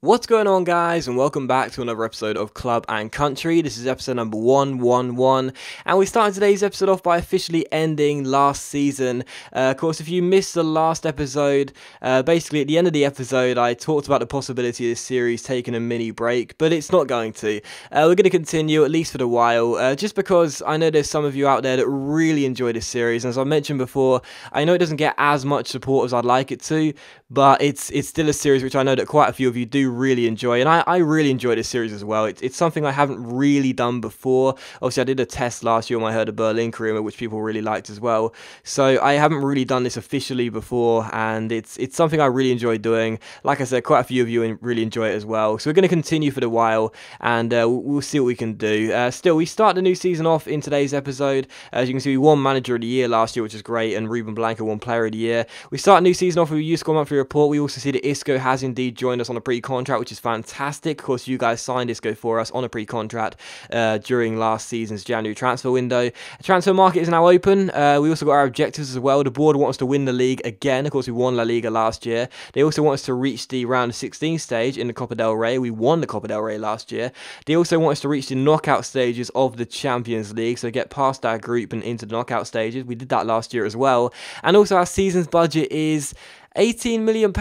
What's going on, guys, and welcome back to another episode of Club and Country. This is episode number 111, and we started today's episode off by officially ending last season. Of course, if you missed the last episode, basically at the end of the episode I talked about the possibility of this series taking a mini break, but it's not going to. We're going to continue, at least for a while, just because I know there's some of you out there that really enjoy this series, and as I mentioned before, I know it doesn't get as much support as I'd like it to, but it's still a series which I know that quite a few of you do really enjoy, and I really enjoy this series as well. It's something I haven't really done before. Obviously I did a test last year on my Hertha Berlin career, which people really liked as well, so I haven't really done this officially before, and it's something I really enjoy doing. Like I said, quite a few of you really enjoy it as well, so we're going to continue for a while, and we'll see what we can do. Still, we start the new season off in today's episode. As you can see, we won Manager of the Year last year, which is great, and Ruben Blanco won Player of the Year. We start a new season off with a U-Score monthly report. We also see that Isco has indeed joined us on a pre-contract, which is fantastic. Of course, you guys signed Isco for us on a pre-contract during last season's January transfer window. The transfer market is now open. We also got our objectives as well. The board wants us to win the league again. Of course, we won La Liga last year. They also want us to reach the round of 16 stage in the Copa del Rey. We won the Copa del Rey last year. They also want us to reach the knockout stages of the Champions League, so get past our group and into the knockout stages. We did that last year as well. And also our season's budget is £18 million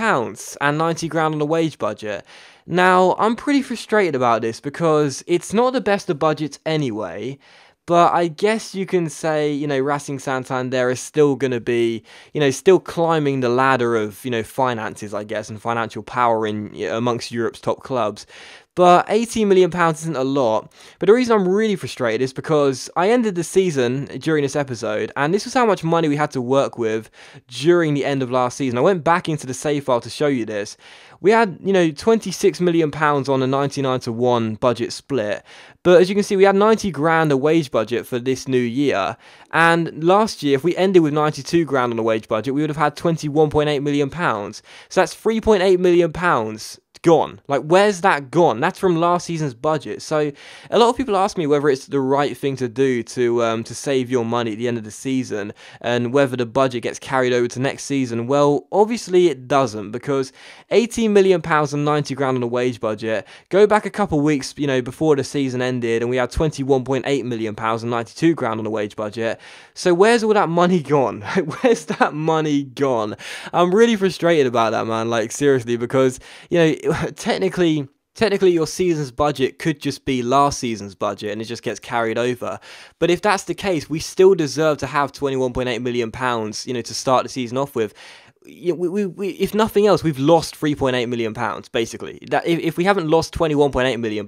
and 90 grand on the wage budget. Now, I'm pretty frustrated about this because it's not the best of budgets anyway, but I guess you can say, Racing Santander is still going to be, still climbing the ladder of, finances, I guess, and financial power amongst Europe's top clubs. But £18 million isn't a lot. But the reason I'm really frustrated is because I ended the season during this episode, and this was how much money we had to work with during the end of last season. I went back into the save file to show you this. We had, £26 million on a 99-1 budget split. But as you can see, we had 90 grand a wage budget for this new year. And last year, if we ended with 92 grand on the wage budget, we would have had £21.8 million. So that's £3.8 million gone. Like, where's that gone? That's from last season's budget. So a lot of people ask me whether it's the right thing to do to save your money at the end of the season, and whether the budget gets carried over to next season. Well, obviously it doesn't, because £18 million and 90 grand on a wage budget. Go back a couple of weeks, before the season ended, and we had £21.8 million and 92 grand on the wage budget. So where's all that money gone? Where's that money gone? I'm really frustrated about that, man. Like, seriously, because technically your season's budget could just be last season's budget and it just gets carried over. But if that's the case, we still deserve to have £21.8 million, to start the season off with. We if nothing else, we've lost £3.8 million, basically. That if we haven't lost £21.8 million,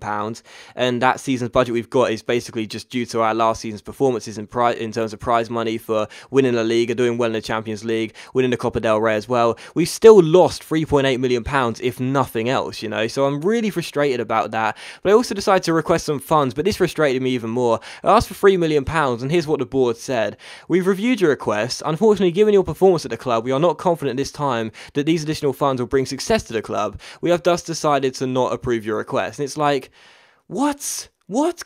and that season's budget we've got is basically just due to our last season's performances in terms of prize money for winning La Liga, doing well in the Champions League, winning the Copa del Rey as well, we've still lost £3.8 million, if nothing else, So I'm really frustrated about that. But I also decided to request some funds, but this frustrated me even more. I asked for £3 million, and here's what the board said. We've reviewed your request. Unfortunately, given your performance at the club, we are not confident at this time that these additional funds will bring success to the club. We have thus decided to not approve your request. And it's like, what?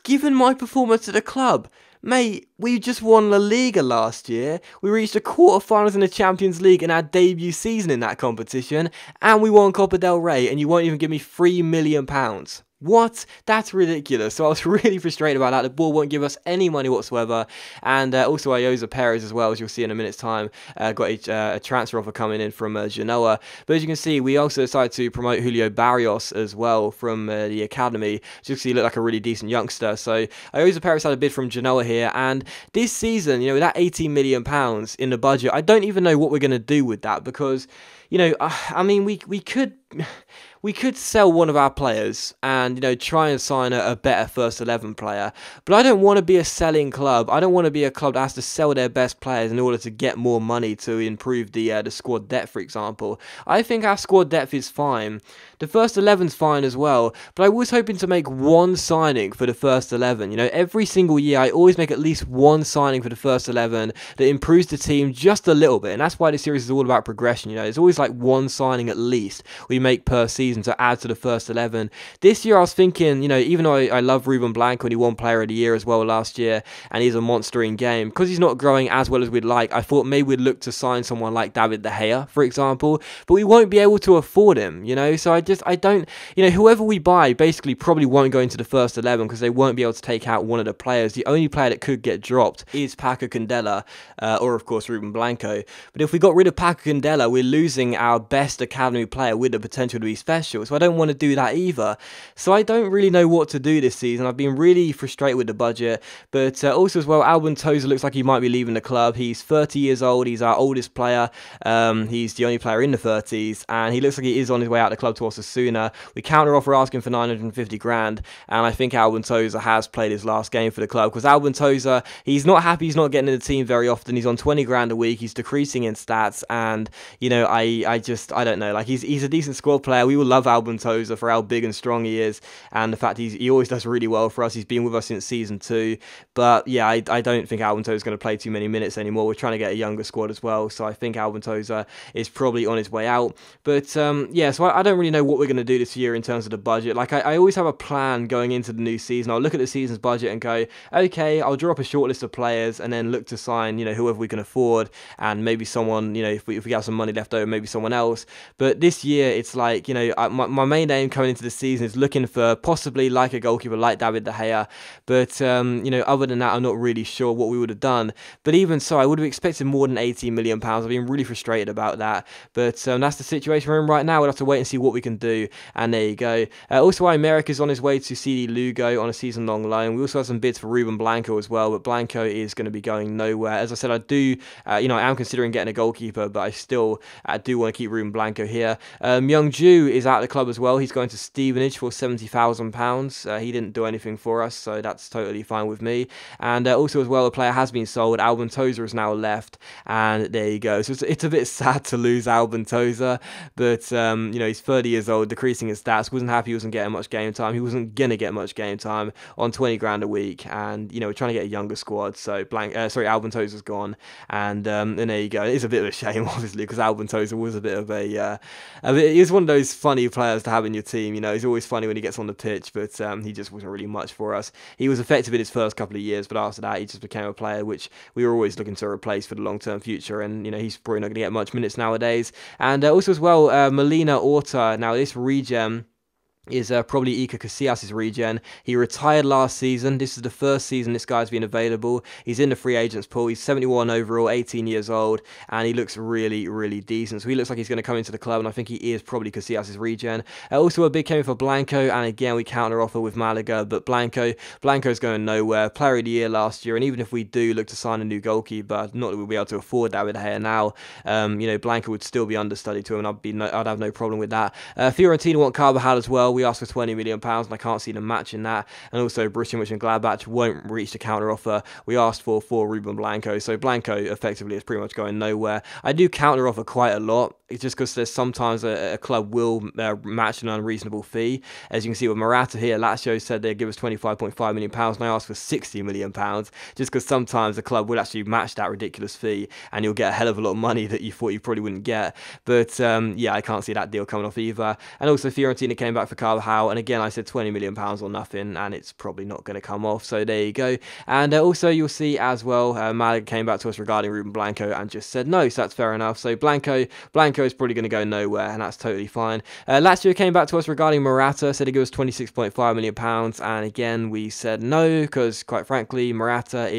Given my performance at the club? Mate, we just won La Liga last year, we reached the quarterfinals in the Champions League in our debut season in that competition, and we won Copa del Rey, and you won't even give me £3 million. What? That's ridiculous. So I was really frustrated about that. The board won't give us any money whatsoever. And also Iosa Perez as well, as you'll see in a minute's time, got a transfer offer coming in from Genoa. But as you can see, we also decided to promote Julio Barrios as well from the academy. As you can see, he looked like a really decent youngster. So Iosa Perez had a bid from Genoa here. And this season, with that £18 million in the budget, I don't even know what we're going to do with that, because, I mean, we could sell one of our players and, try and sign a better first 11 player. But I don't want to be a selling club. I don't want to be a club that has to sell their best players in order to get more money to improve the squad depth, for example. I think our squad depth is fine. The first 11's fine as well. But I was hoping to make one signing for the first 11. Every single year I always make at least one signing for the first 11 that improves the team just a little bit. And that's why this series is all about progression. There's always like one signing at least we make per season season to add to the first 11. This year I was thinking, even though I love Ruben Blanco and he won Player of the Year as well last year, and he's a monster in game, because he's not growing as well as we'd like, I thought maybe we'd look to sign someone like David De Gea, for example, but we won't be able to afford him, so I don't, whoever we buy basically probably won't go into the first 11 because they won't be able to take out one of the players. The only player that could get dropped is Paco Candela, or of course Ruben Blanco. But if we got rid of Paco Candela, we're losing our best academy player with the potential to be special, so I don't want to do that either. So I don't really know what to do this season. I've been really frustrated with the budget, but also as well, Alban Toza looks like he might be leaving the club. He's 30 years old, he's our oldest player, he's the only player in the 30s, and he looks like he is on his way out of the club to Osasuna. We counter offer asking for 950 grand, and I think Alban Toza has played his last game for the club, because Alban Toza, he's not happy, he's not getting in the team very often, he's on 20 grand a week, he's decreasing in stats, and I don't know, like he's a decent squad player. We will love Alban Toza for how big and strong he is, and the fact he always does really well for us. He's been with us since season 2, but yeah, I don't think Alban Toza is going to play too many minutes anymore. We're trying to get a younger squad as well, so I think Alban Toza is probably on his way out. But yeah, so I don't really know what we're going to do this year in terms of the budget. Like I always have a plan going into the new season. I'll look at the season's budget and go, okay, I'll draw up a short list of players and then look to sign, whoever we can afford, and maybe someone, if we have some money left over, maybe someone else. But this year, it's like, my main aim coming into the season is looking for possibly like a goalkeeper like David De Gea. But, other than that, I'm not really sure what we would have done. But even so, I would have expected more than £18 million. I've been really frustrated about that. But that's the situation we're in right now. We'll have to wait and see what we can do. And there you go. Also, America's on his way to CD Lugo on a season-long loan. We also have some bids for Ruben Blanco as well, but Blanco is going to be going nowhere. As I said, I do, I am considering getting a goalkeeper, but I still do want to keep Ruben Blanco here. Young Ju is out of the club as well. He's going to Stevenage for £70,000. He didn't do anything for us, so that's totally fine with me. And also as well, a player has been sold. Alban Toza has now left, and there you go. So it's a bit sad to lose Alban Toza, but he's 30 years old, decreasing his stats. Wasn't happy he wasn't getting much game time. He wasn't gonna get much game time on 20 grand a week, and we're trying to get a younger squad. So Alban Toza's gone, and there you go. It's a bit of a shame, obviously, because Alban Toza was a bit of he's one of those funny players to have in your team. He's always funny when he gets on the pitch, but he just wasn't really much for us. He was effective in his first couple of years, but after that, he just became a player which we were always looking to replace for the long-term future, and he's probably not going to get much minutes nowadays. And also as well, Molina Orta. Now this regen is probably Iker Casillas' regen. He retired last season. This is the first season this guy's been available. He's in the free agents pool. He's 71 overall, 18 years old, and he looks really, really decent. So he looks like he's going to come into the club, and I think he is probably Casillas' regen. Also a big came for Blanco, and again we counter offer with Malaga, but Blanco's going nowhere. Player of the Year last year, and even if we do look to sign a new goalkeeper, not that we'll be able to afford David De Gea now, Blanco would still be understudy to him, and I'd have no problem with that. Fiorentina want Carvajal as well. We asked for £20 million, and I can't see them matching that. And also, Borussia Mönchengladbach won't reach the counter offer we asked for Ruben Blanco. So Blanco effectively is pretty much going nowhere. I do counter offer quite a lot. It's just because there's sometimes a club will match an unreasonable fee. As you can see with Morata here, Lazio said they'd give us £25.5 million, and I asked for £60 million, just because sometimes the club will actually match that ridiculous fee, and you'll get a hell of a lot of money that you thought you probably wouldn't get. But yeah, I can't see that deal coming off either. And also, Fiorentina came back for Carvajal, and again, I said £20 million or nothing, and it's probably not going to come off. So there you go. And also, you'll see as well, Malaga came back to us regarding Ruben Blanco and just said no, so that's fair enough. So Blanco is probably going to go nowhere, and that's totally fine. Lazio came back to us regarding Morata, said he gives us £26.5 million, and again, we said no, because quite frankly, Morata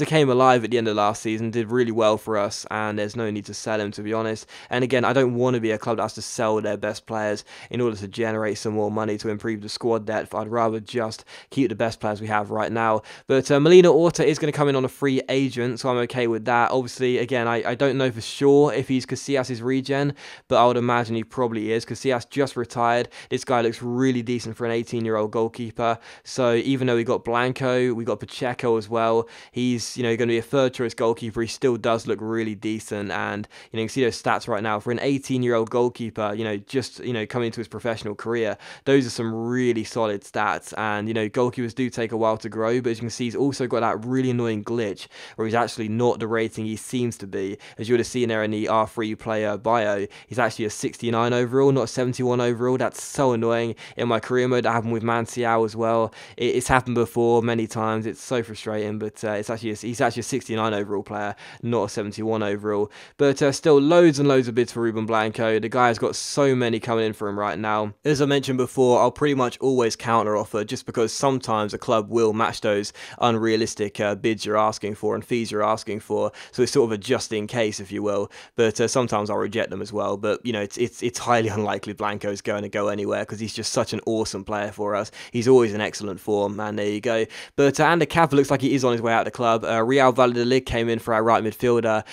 came alive at the end of last season, did really well for us, and there's no need to sell him, to be honest. And again, I don't want to be a club that has to sell their best players in order to generate some more money to improve the squad depth. I'd rather just keep the best players we have right now. But Molina Orta is going to come in on a free agent, so I'm okay with that. Obviously, again, I don't know for sure if he's Casillas' regen, but I would imagine he probably is. Casillas just retired. This guy looks really decent for an 18-year-old goalkeeper. So even though we got Blanco, we got Pacheco as well, he's going to be a third-choice goalkeeper. He still does look really decent, and you can see those stats right now for an 18-year-old goalkeeper. Just coming into his professional career, those are some really solid stats. And goalkeepers do take a while to grow, but as you can see, he's also got that really annoying glitch where he's actually not the rating he seems to be, as you would have seen there in the R3 player bio, he's actually a 69 overall, not 71 overall. That's so annoying. In my career mode, that happened with Manciao as well. It's happened before many times. It's so frustrating, but he's actually a 69 overall player, not a 71 overall. But still, loads and loads of bids for Ruben Blanco. The guy has got so many coming in for him right now. As I mentioned before, I'll pretty much always counter offer, just because sometimes a club will match those unrealistic bids you're asking for and fees you're asking for. So it's sort of a just in case, if you will. But sometimes I'll reject them as well. But you know, it's highly unlikely Blanco's going to go anywhere, because he's just such an awesome player for us. He's always in excellent form, and there you go. But Ander Kappa looks like he is on his way out of the club. Real Valladolid came in for our right midfielder.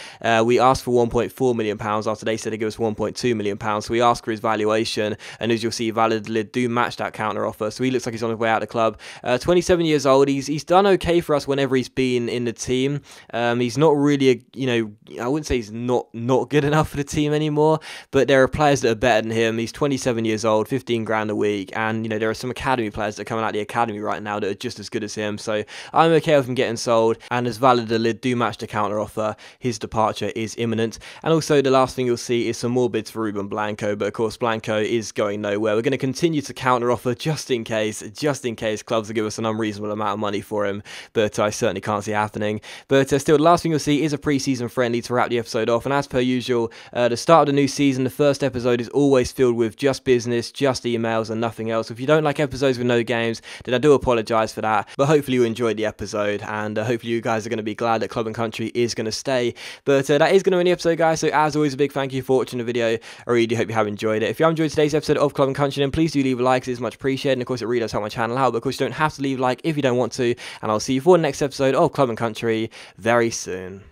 We asked for £1.4 million after they said they give us £1.2 million. So we asked for his valuation, and as you'll see, Valladolid do match that counter offer. So he looks like he's on his way out of the club. 27 years old. He's done okay for us whenever he's been in the team. He's not really I wouldn't say he's not good enough for the team anymore, but there are players that are better than him. He's 27 years old, 15 grand a week, and there are some academy players that are coming out of the academy right now that are just as good as him. So I'm okay with him getting sold, and as Valladolid do match the counter offer, his departure is imminent. And also the last thing you'll see is some more bids for Ruben Blanco, but of course Blanco is going nowhere. We're going to continue to counter offer just in case clubs will give us an unreasonable amount of money for him, but I certainly can't see it happening. But still, the last thing you'll see is a pre-season friendly to wrap the episode off, and as per usual, the start of the new season, the first episode is always filled with just business, just emails and nothing else. If you don't like episodes with no games, then I do apologise for that, but hopefully you enjoyed the episode, and hopefully you guys are going to be glad that Club and Country is going to stay. But that is going to end the episode, guys, so as always, a big thank you for watching the video. I really do hope you have enjoyed it. If you have enjoyed today's episode of Club and Country, then please do leave a like, it's much appreciated, and of course it really does help my channel out, but of course you don't have to leave a like if you don't want to, and I'll see you for the next episode of Club and Country very soon.